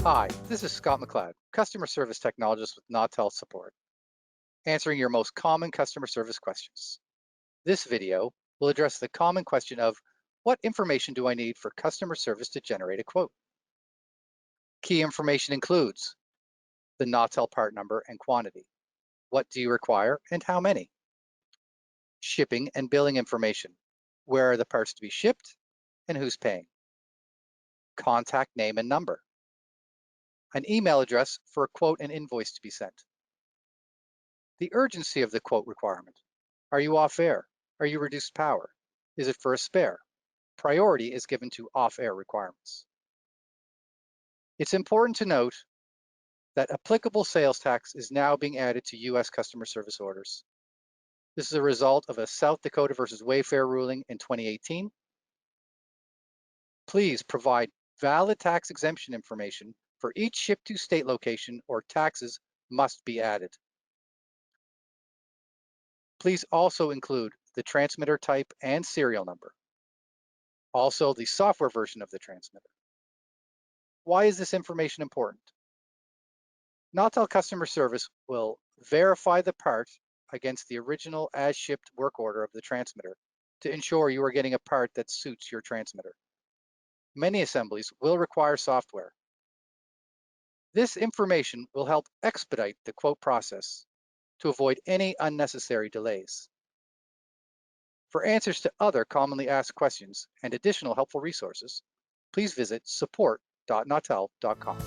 Hi, this is Scott MacLeod, Customer Service Technologist with Nautel Support, answering your most common customer service questions. This video will address the common question of what information do I need for customer service to generate a quote? Key information includes the Nautel part number and quantity. What do you require and how many? Shipping and billing information. Where are the parts to be shipped and who's paying? Contact name and number. An email address for a quote and invoice to be sent. The urgency of the quote requirement. Are you off air? Are you reduced power? Is it for a spare? Priority is given to off-air requirements. It's important to note that applicable sales tax is now being added to U.S. customer service orders. This is a result of a South Dakota versus Wayfair ruling in 2018. Please provide valid tax exemption information for each ship-to state location or taxes must be added. Please also include the transmitter type and serial number. Also, the software version of the transmitter. Why is this information important? Nautel Customer Service will verify the part against the original as-shipped work order of the transmitter to ensure you are getting a part that suits your transmitter. Many assemblies will require software. This information will help expedite the quote process to avoid any unnecessary delays. For answers to other commonly asked questions and additional helpful resources, please visit support.nautel.com.